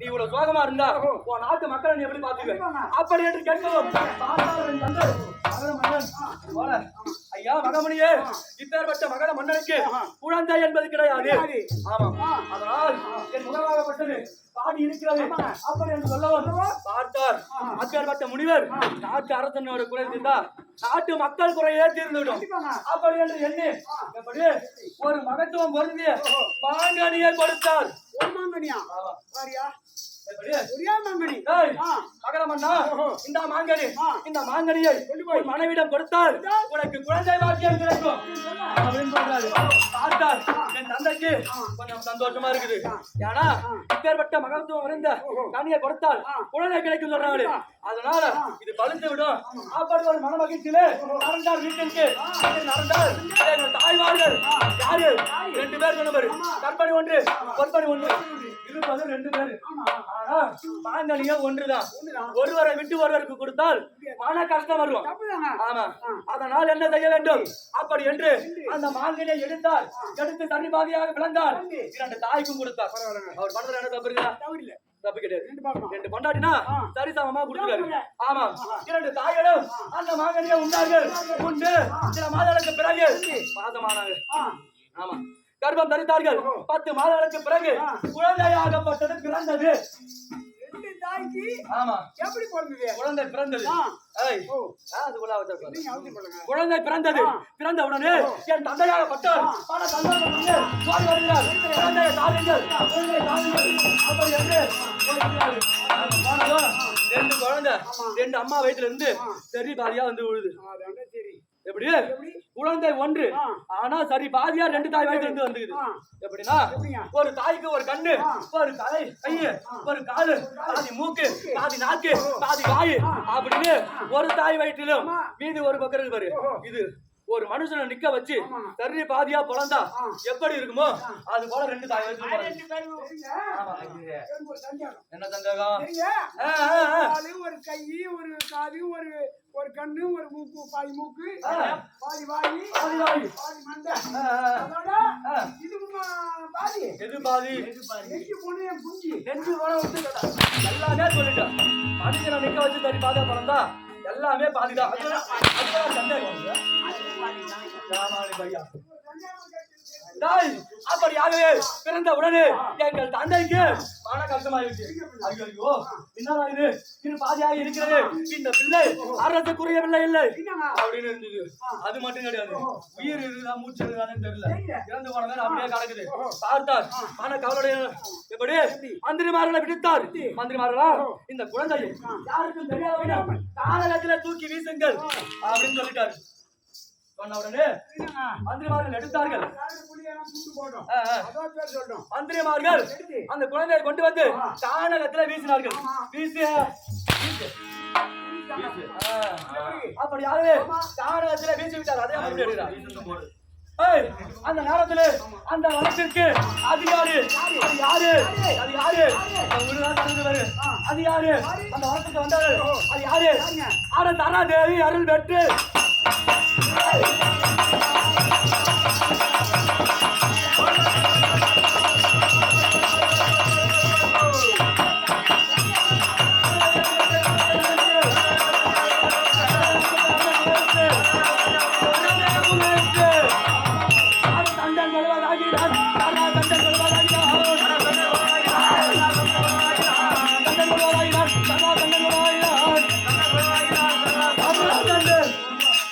நீ இவ்வளவு சோகமா இருந்தா உன் நாட்டு மக்களை நீ எப்படி பாத்துக்க அப்படி என்று கேட்கவும் ஐயா மகமணியே இப்பேற்பட்ட மகன மன்னனுக்கு குழந்தை என்பது கிடையாது. ஆமாம், அதனால் என் முகமாகப்பட்டது பாடி இருக்கிறது அப்படி என்று சொல்லவும் பார்த்தார். அப்பேற்பட்ட முனிவர் நாட்டு அரசனோட குறை இருந்தார் நாட்டு மக்கள் குறையே தீர்ந்துவிடும் அப்படி என்று எண்ணி எப்படி ஒரு மகத்துவம் பொருந்திய மாங்கனியை கொடுத்தார். இந்த மாங்கனியை மனைவிடம் கொடுத்தால் உனக்கு குழந்தை பாக்கியம் கிடைக்கும் அப்படின்னு சொல்றாரு. பார்த்தால் என் தந்தைக்கு கொஞ்சம் சந்தோஷமா இருக்குது. ஏன்னா இப்பேற்பட்ட மகத்துவம் இருந்த கனியை கொடுத்தால் குழந்தை கிடைக்கும் சொல்றாரு. அதனால இது பழுந்து விடும். அப்படி ஒரு மன மகிழ்ச்சியிலே நடந்தார் வீட்டிற்கு நடந்தால் எங்கள் தாய்மார்கள் யாரு 2 பேர் சொன்னவர் கற்பனை ஒன்று பொற்பனை ஒன்று இருப்பது 2 பேர். ஆனா மாங்கனியோ ஒன்றுதான். ஒருவரை விட்டு ஒருவருக்கு கொடுத்தால் மன கஷ்டம் வரும். ஆமா, அதனால் என்ன செய்ய வேண்டும் அப்படி என்று அந்த மாங்கனியை எடுத்து தனி பாதியாக விளந்தார். 2 தாய்க்கும் கொடுத்தார். அவர் பண்றது என்ன தப்பு இருக்கா? தப்பு கிடையாது. 2 பொண்டாட்டினா சரிசமமா கொடுத்துருக்காரு. ஆமா, 2 தாய்களும் அந்த மாங்கனியை உண்டார்கள். உண்டு சில மாதங்களுக்கு பிறகு மாதமானாங்க. ஆமா, கர்ப்பம் தரித்தார்கள். 10 மாதங்களுக்கு பிறகு குழந்தையாகப்பட்டது பிறந்தது. குழந்தை பிறந்தது. குழந்தை பிறந்தது. பிறந்த உடனே என் தந்தையாகப்பட்டார் பல சந்தோஷம் குழந்தையை தாருங்கள் அப்படி என்று 2 குழந்தை 2 அம்மா வயிற்றுல இருந்து சரி பாதியா வந்து விழுது. எப்படி குழந்தை ஒன்று ஆனா சரி பாதியா 2 தாய் வயிற்றுல இருந்து வந்துக்குது. எப்படின்னா ஒரு தாய்க்கு ஒரு கண்ணு, ஒரு தலை, கையு, ஒரு காலு, பாதி மூக்கு, பாதி நாக்கு, பாதி வாயு அப்படின்னு ஒரு தாய் வயிற்றிலும் மீதி ஒரு பக்கம் இருக்கு பாரு. இது ஒரு மனுஷனை நிக்க வச்சு சரி பாதியா பிறந்தா எப்படி இருக்குமோ அது போல 2 தாய் வயிற்று என்ன சந்தேகம்? ஒரு கை, ஒரு காது, ஒரு கண்ணு, ஒரு மூக்கு, பாதி மூக்கு, பாதி வாயி, பாதி மண்டை. இது பாதி. எது பாதி? நெஞ்சு போன குஞ்சு. நெஞ்சு போன எல்லாமே சொல்லிட்டேன். மனுஷனை நிக்க வச்சு சரி பாதியா பிறந்தா எல்லாமே பாதிதான். அப்படியாகவே பிறந்த உடனே எங்கள் தந்தைக்கு மன கஷ்டமாயிடுச்சு. ஐயோ என்னடா இது பாதியாக இருக்கிறது, இந்த பிள்ளை அரசுக்குரிய பிள்ளை இல்லை அப்படின்னு இருந்தது. அது மட்டும் கிடையாது, உயிர் இருக்குதா மூச்சு இருக்குதான்னு தெரியல. இறந்து போன மேல அப்படியே கிடக்குது. பார்த்தார் மன கவலைய எப்படி மந்திரிமார்களை விடுத்தார். மந்திரிமார்களா இந்த குழந்தையை யாருக்கும் தெரியாத காலகட்டத்துல தூக்கி வீசுங்கள் அப்படின்னு சொல்லிட்டாரு. சொன்ன உடனே மந்திரிமார்கள் எடுத்தார்கள். மந்திரிமார்கள் அந்த குழந்தையை கொண்டு வந்து கானகத்துல வீசினார்கள். அப்படியாகவே கானகத்துல வீசி விட்டார். அதே அந்த நேரத்தில் அந்த வனத்திற்கு அதிகாரி அது யாரு அது யாரு அது யாரு அந்த வனத்துக்கு வந்தாரு அது யாரு? ஆனா தராதேவி அருள் பெற்று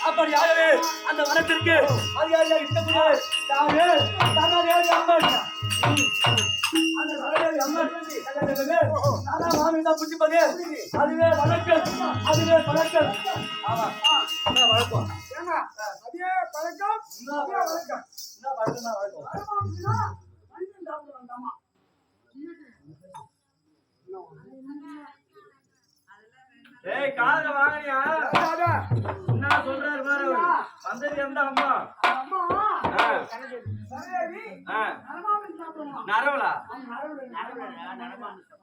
அப்படியாகவே அந்த வனத்திற்கு அதிகாரியாக இருக்கக்கூடிய புடிப்பது அதுவே வழக்கம். அதுவே பழக்கம். ஆமா வழக்கம். அதே பழக்கம் வழக்கம். என்ன பழக்கம் வழக்கம். ஏய் காதுல வாங்கனியா? என்ன சொல்றாரு பாரு. வந்தது எந்த அம்மா? நரவலா?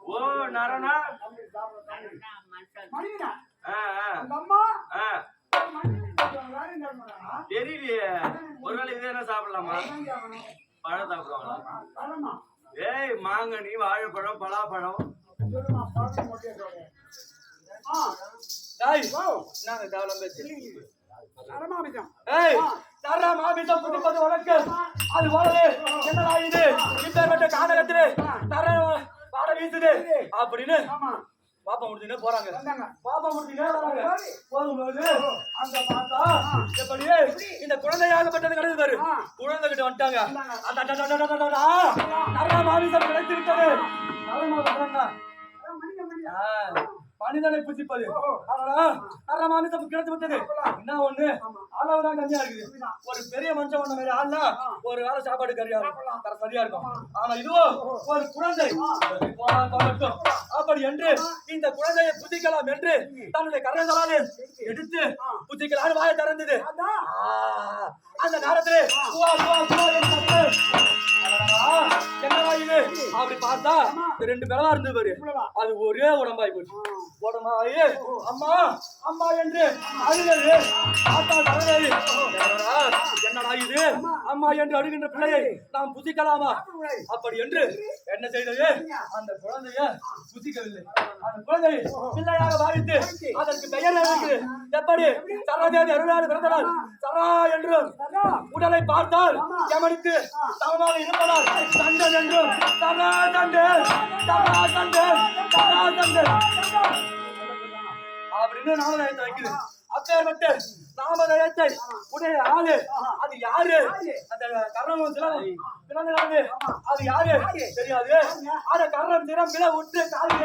ஓ நரனா? தெரியலையே. ஒருவேளை இது என்ன சாப்பிடலாமா? பழம் சாப்பிடுவாங்களா? ஏய் மாங்கனி, வாழைப்பழம், பலாப்பழம் சொல்லுமா பாக்க மாட்டேன். டேய் வா நாங்க தேவலாம் பேசி நரமாமிசம். ஏய் தரா மாமிசம் புடிப்பது உனக்கு அது போலவே என்னடா இது இப்பேற்பட்ட காதகத்திலே தர பாட வீசுது அப்படின்னு ஆமா பாப்பா முடிச்சுனே போறாங்க. வந்தாங்க. பாப்பா முடிச்சுனே வராங்க. போகும்போது அங்க பார்த்தா எப்படி இந்த குழந்தையாகப்பட்டது கிடையாது பாரு. குழந்தை கிட்ட வந்துட்டாங்க. தரா மாமிசம் கிடைத்து விட்டது. மனிதனை புசிப்பது தர மாமிசம் கிடைத்து விட்டது. என்ன ஒண்ணு அளவுதான் கம்மியா இருக்குது. ஒரு பெரிய மனுஷன் ஒண்ணு மாதிரி ஆள்னா ஒரு வேலை சாப்பாடு கறியா தர சரியா இருக்கும். ஆனா இதுவோ ஒரு குழந்தை போகட்டும் அப்படி என்று இந்த குழந்தையை புதிக்கலாம் என்று தன்னுடைய கரங்களாலே எடுத்து புதிக்கலான்னு வாயை திறந்தது. அந்த நேரத்திலே என்னடா இது அப்படி பார்த்தா ரெண்டு பிளவா இருந்தது பாரு. அது ஒரே உடம்பாய் போச்சு. உடம்பாயி அம்மா அம்மா என்று அழுகிறது. என்னடா இது அம்மா என்று அழுகின்ற பிள்ளையை நாம் புசிக்கலாமா அப்படி என்று என்ன செய்தது? அந்த குழந்தைய புசிக்கவில்லை. அந்த குழந்தை பிள்ளையாக பாவித்து அதற்கு பெயர் இருக்குது. எப்படி சரதேவி அருளாறு பிறந்தனால் சரா என்று உடலை பார்த்தால் எமனுக்கு சமமாக இருப்பதால் தண்டன் என்றும் தரா தண்டன் தரா தண்டன் தரா தண்டன் அப்படின்னு நாமதயத்தை வைக்குது. அப்பேற்பட்டு நாமதயத்தை உடைய ஆளு அது யாரு? அந்த கர்ணம் பிறந்தது அது யாரு தெரியாது. அத கர்ணம் திறம் பிற விட்டு கால்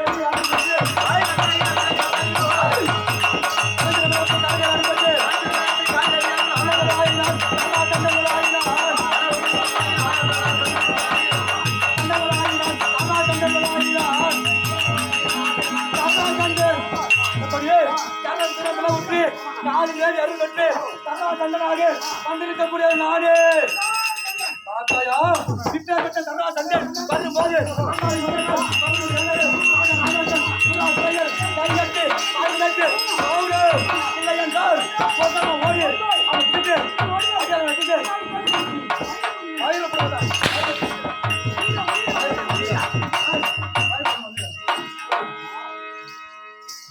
வந்திருக்கக்கூடிய நாடு பார்த்தாயா விட்டப்பட்ட சரா தண்டன் வரும்போது இல்லை என்றால் ஓடி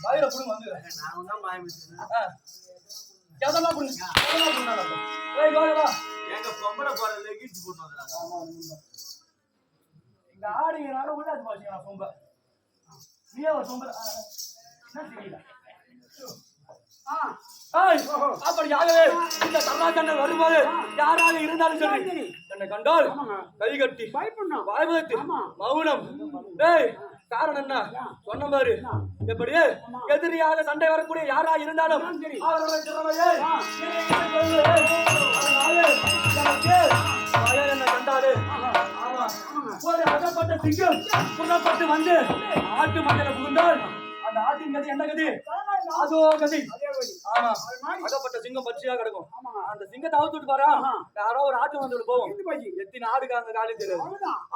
வைரப்புடும் வந்து எதெல்லாம் புரிஞ்சு எங்க பொம்பளை போற லெகின்ஸ் போட்டு வந்தாங்க. இந்த ஆடினால உள்ள அது பாத்தீங்க சொம்ப நீயே ஒரு சொம்ப என்ன தெரியல. அப்படியாகவே இந்த சமாதானம் வரும்போது யாராக இருந்தாலும் சரி என்னை கண்டால் கை கட்டி பயப்படணும். வாய்வதற்கு மௌனம். ஏய் காரணம் என்ன சொன்ன பாரு. எப்படி எதிரியாக சண்டை வரக்கூடிய யாரா இருந்தாலும் அவருடைய திறமையை என்ன கண்டாரு. ஆமா ஒரு அகப்பட்ட சிங்கம் புறப்பட்டு வந்து ஆட்டு மண்டல புகுந்தால் அந்த ஆட்டின் கதி என்ன கதி? அதோ கதி. ஆமா அகப்பட்ட சிங்கம் பச்சையா கிடக்கும். அந்த சிங்கத்தை அவுத்துட்டு பாரா யாரோ ஒரு ஆட்டு வந்து போவோம். எத்தின ஆடுக்கு அந்த காலி தெரியாது.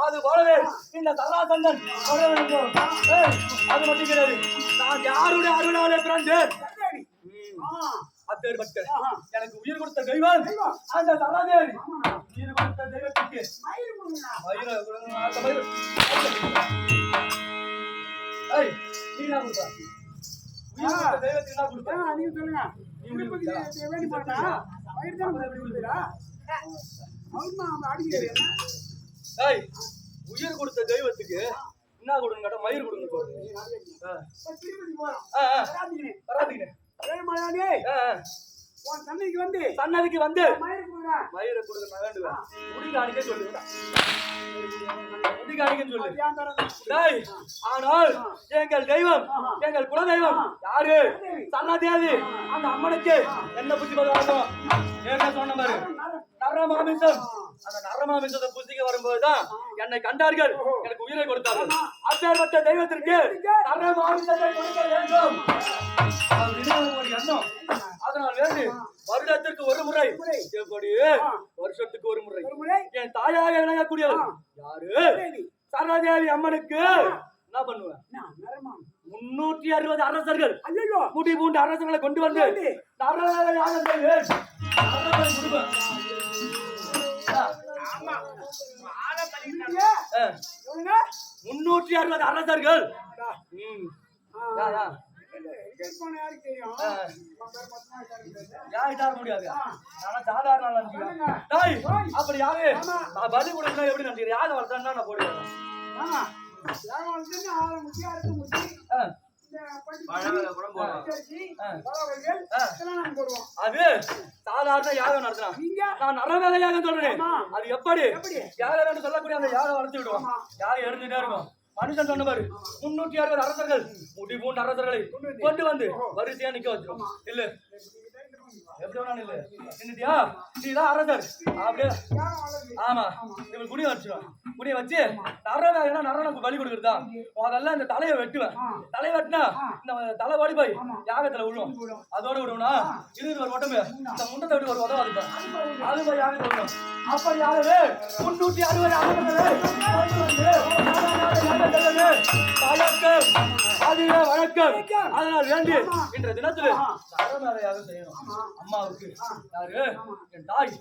அது போலவே இந்த சராசந்தன் அது மட்டும் கிடையாது. நான் யாருடைய அருளாலே பிறந்தேன். அப்பேற்பட்ட எனக்கு உயிர் கொடுத்த தெய்வம் அந்த சராதேவி. உயிர் கொடுத்த தெய்வத்துக்கு உயிர் கொடுத்த தெய்வத்துக்கு என்ன கொடுங்க கேட்டா மயிர் கொடுங்க சன்னதிக்கு வந்து மயிரை கொடுக்க நான் வேண்டுவேன். முடிக்காணிக்க சொல்லு சொல்லு. ஆனால் எங்கள் தெய்வம் எங்கள் குலதெய்வம் யாரு? சன்னதேவி. அந்த அம்மனுக்கு என்ன புத்தி பதம் என்ன சொன்ன மாதிரி நரமாமிசம். அந்த நரமாமிசத்தை புத்திக்க வரும்போதுதான் என்னை கண்டார்கள், எனக்கு உயிரை கொடுத்தார்கள். அப்பேற்பட்ட தெய்வத்திற்கு நரமாமிசத்தை கொடுக்க வேண்டும் ஒரு எண்ணம். அதனால் வேண்டி வருடத்திற்கு ஒரு முறை எப்படி வருஷத்துக்கு ஒரு முறை என் தாயாக விளங்கக்கூடியவர் யாரு? சரதேவி அம்மனுக்கு என்ன பண்ணுவேன்? 360 அரசர்கள் முடி பூண்டு அரசர்களை கொண்டு வந்து 360 அரசர்கள் அடா. ம் ஆ, யா யா இங்க போன யாருக்கு தெரியும்? ஆ. நம்ம பேர் மட்டும்தான் யாருக்கு தெரியும்? யா இதார முடியாது ஆ. நான் சாதாரண ஆளா நினைக்கிறேன். டேய் அப்படி யாரு நான் பலி கொடுத்தா எப்படி நினைக்கிறேன்? யாரை வளர்த்தான்னா நான் போடுவேன். ஆமா. யாரும் வந்து ஆளை முக்கியா இருக்கு முத்தி. ஆ. இந்த பட்டி பழங்களை கூட போடலாம். பச்சரிசி, ஆ. பலவகைகள் ஆ. இதெல்லாம் நாங்க போடுவோம். அது சாதாரண யாகம் நடத்துறான். நீங்க நான் நரவேலை யாகம் சொல்றேன். ஆமா. அது எப்படி எப்படி? யாகம் சொல்லக்கூடிய அந்த யாகம் வளர்த்து விடுவோம். ஆமா. யாகம் எழுந்துட்டே இருக்கும். மனுஷன் சொன்ன பாரு 360 அரசர்கள் முடிபூண்ட அரசர்களை கொண்டு வந்து வரிசையா நிக்க வச்சிரும். இல்ல எப்படி வேணாலும் இல்ல நின்னுட்டியா நீதான் அரசர் அப்படியே. யாரும் வளருது. ஆமா இவன் குடிய வச்சிருவான். குடிய வச்சு நரவேனா நரனுக்கு பலி கொடுக்குறதா அதெல்லாம் இந்த தலையை வெட்டுவேன். தலையை வெட்டினா இந்த தலை வாடி போய் யாகத்துல விழுவோம். அதோட விடுவோம்னா 20 உடம்பு இந்த முண்டத்தை விட்டு ஒரு உதவ அதுப்பேன். அது போய் யாகத்துல விடுவோம். அப்படி யாரு 360 அரசர்களை கொண்டு வந்து வணக்கம். அதனால் வேண்டி இன்ற தினத்துல நரவேலையாக செய்யணும். அம்மாவுக்கு யாரு என் தாய்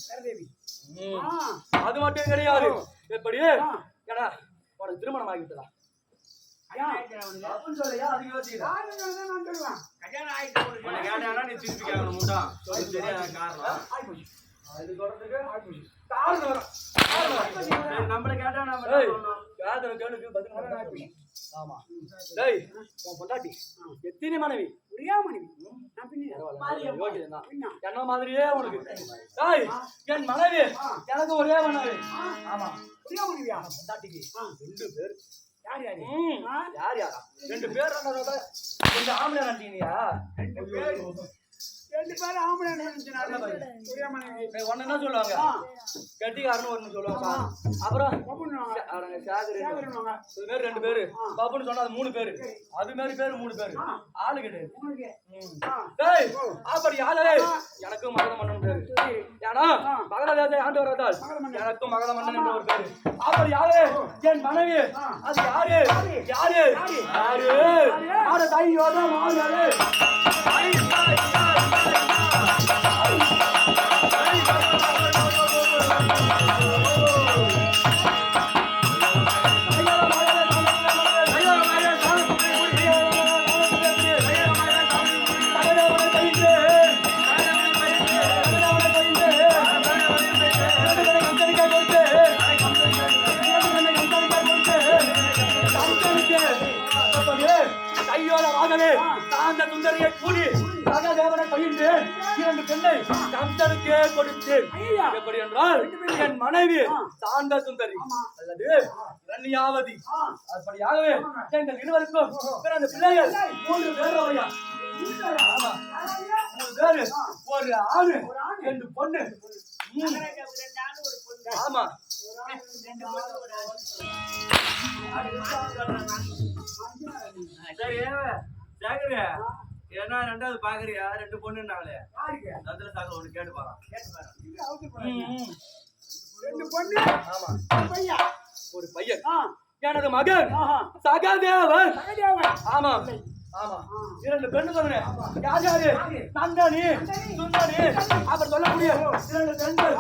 சரதேவி. அது மட்டும் கிடையாது. எப்படி ஏன்னா உனக்கு திருமணம் ஆகிவிட்டதா அப்படின்னு சொல்லையா அது யோசிக்கிறேன். யாருங்க வந்து நான் சொல்லுவேன். உன்னை கேட்டானா நீ திருப்பி கேட்கணும் முட்டா. சொல்லு தெரியாத காரணம். இது சொல்றதுக்கு காரணம் வரும். சரி, நம்மள கேட்டா நம்ம ஏய், என்ன சொல்லணும்? யாதவ கேளுக்கு பதில் சொல்ல. ஆமா டேய் உன் பொண்டாட்டி எத்தனை மனைவி ஒரே மனைவி. நான் பின்ன யோகிதான் என்ன மாதிரியே உனக்கு. டேய் என் மனைவி எனக்கு ஒரே மனைவி. ஆமா ஒரே மனைவியா? பொண்டாட்டிக்கு 2 பேர். யார் யாரு? யார் யாரா 2 பேர் கொஞ்சம் ஆம்பளை நினைச்சீங்கயா. 2 பேரும் ஆம்பளை நினைச்சனால ஒரே மனைவி. ஒன்னு என்ன சொல்லுவாங்க கட்டிக்காரன்னு ஒண்ணு சொல்லுவாங்க. அப்புறம் பப்புன்னுவாங்க. சாகர் சாகருன்னுவாங்க. இது மாதிரி 2 பேரு பாப்புன்னு சொன்னா அது 3 பேரு. அது மாதிரி பேரு 3 பேரு ஆளு கிடையாது. உங்களுக்கு. டேய் அப்படி யாரே எனக்கும் மகத மன்னன் பேரு. ஏன்னா மகத தேவதை ஆண்டு வரதால் எனக்கும் மகத மன்னன் என்ற ஒரு பேரு. அப்படி யாரு என் மனைவி அது யாரு யாரு யாரு யாரு தாயோட மாறு கையோட சாந்த சுந்தரியை கூடி சகதேவனை பயின்றேன். 2 பெண்ணை கம்சனுக்கே கொடுத்தேன். எப்படி என்றால் என் மனைவி சாந்த சுந்தரி அல்லது ரண்யாவதி. அப்படியாகவே எங்கள் இருவருக்கும் பிறந்த பிள்ளைகள் 3 பேர். ஆமா 3 பேரு ஒரு ஆணு 2 பொண்ணு. ஆமா சரி சேகரு என்ன 2வது பாக்குறியா? 2 பொண்ணுன்னாங்களே அதுல சாகர் ஒண்ணு கேட்டு பாரு. 2 பொண்ணு. ஆமா ஒரு பையன். ஒரு பையன் எனது மகன் சகதேவன். சகதேவன். ஆமா ஆமா 2 பெண்ணு சொன்னேன். யார் யாரு நந்தனி சுந்தரி அப்புறம் சொல்லக்கூடிய 2 பெண்கள்.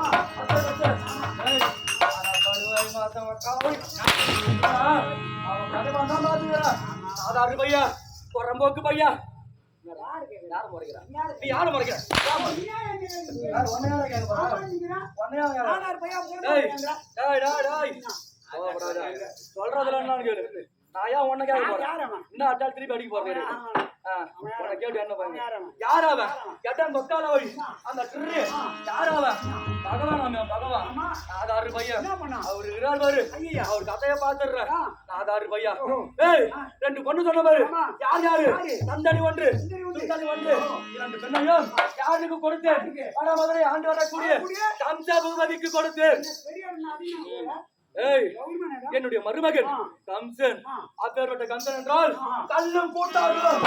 அவன் கதை பண்ணா பாத்துக்கிறா சாதாரண பையா புறம்போக்கு பையா. யாரு முறைக்கிறான்? நீ யாரு முறைக்கிற? சொல்றதுல என்னன்னு கேளு. நான் ஏன் உன்னை கேட்க போறேன்? இன்னும் அட்டால் திருப்பி அடிக்க போறேன். கேட்டு என்ன பாருங்க யார் அவன் கேட்டான் கொத்தால வழி அந்த ட்ரு யார் அவன் பகவான். பகவான் நாதாரு பையன் அவரு இருக்காரு பாரு. அவர் கதைய பாத்துடுற நாதாரு பையன். ஏய் 2 பொண்ணு சொன்ன பாரு. யார் யாரு நந்தனி 1 சுந்தரி 1 2 பெண்ணையும் யாருக்கு கொடுத்தேன்? வடமதுரை ஆண்டு வரக்கூடிய கம்ச பூபதிக்கு கொடுத்தேன். ஏய் என்னுடைய மருமகன் கம்சன். அப்பேற்பட்ட கம்சன் என்றால் கல்லும் கூட்டாகும்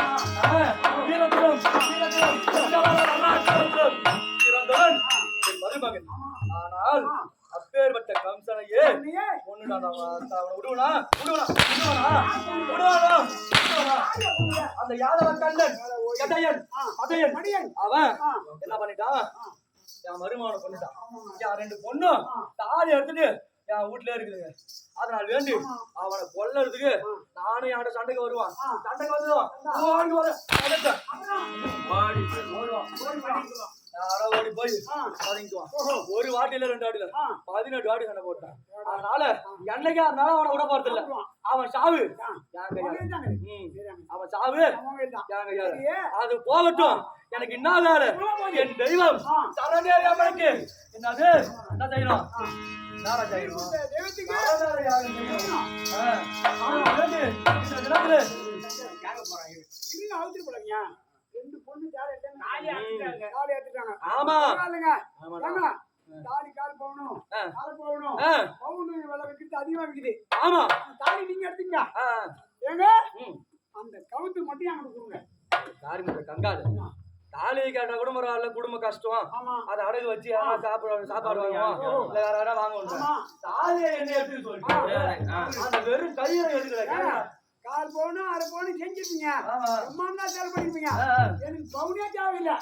வீரத்திலும் சிறந்தவன் என் மருமகன். ஆனால் அப்பேற்பட்ட கம்சனையே விடுவனா அந்த யாதவ கண்ணன் கதையன் அவன் என்ன பண்ணிட்டான்? என் மருமகனை கொண்டுட்டான். 2 பொண்ணும் தாலி எடுத்துட்டு என் வீட்டுல இருக்குதுங்க அதனால வேண்டி அவனை கொல்லறதுக்கு நானும் என்கிட்ட சண்டைக்கு வருவான் சண்டைக்கு வந்துடுவான் யாரோ ஓடி போய் பதுங்கிக்குவான் ஒரு வாட்டில 2 வாட்டில 18 வாட்டி சண்டை போட்டான் அதனால என்னைக்கா இருந்தாலும் அவனை விட போறது இல்ல அவன் சாவு அவன் சாவு அது போகட்டும் எனக்கு என்ன வேலை என் தெய்வம் சரணேரியம்மனுக்கு என்னது என்ன செய்யணும் ஆமா தாலி கால் போகணும் கால் போகணும் பவுன் விலை வைக்கிறது அதிகமா விக்குது ஆமா தாலி நீங்க எடுத்தீங்க ஏங்க அந்த கவுத்து மட்டும் எனக்கு கொடுங்க தாலி மட்டும் கங்காது தாலி கேட்டா கூட பரவாயில்ல குடும்ப கஷ்டம் அதை அடகு வச்சு சாப்பாடு வாங்குவோம் இல்ல வேற வேற வாங்குவோம் தாலியை என்ன எடுத்து சொல்லிட்டு அந்த வெறும் கையில எடுக்கல கால் பவுனும் அரை பவுனும் செஞ்சிருப்பீங்க பிரம்மாண்டா சேல் பண்ணிருப்பீங்க எனக்கு பவுனே தேவையில்லை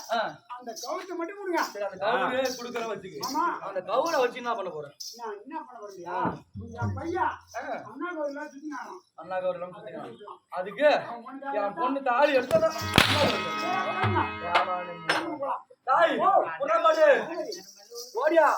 அந்த கவுத்தை மட்டும் கொடுங்க அந்த கவுரை கொடுக்கற வச்சுக்க அந்த கவுரை வச்சு என்ன பண்ண போறேன் நான் என்ன பண்ண போறீங்க என் பையா அண்ணா கவுரில சுத்தினாராம் அண்ணா கவுரில சுத்தினாராம் அதுக்கு என் பொண்ணு தாலி எடுத்தா தாய் புறப்பாடு ஓடியா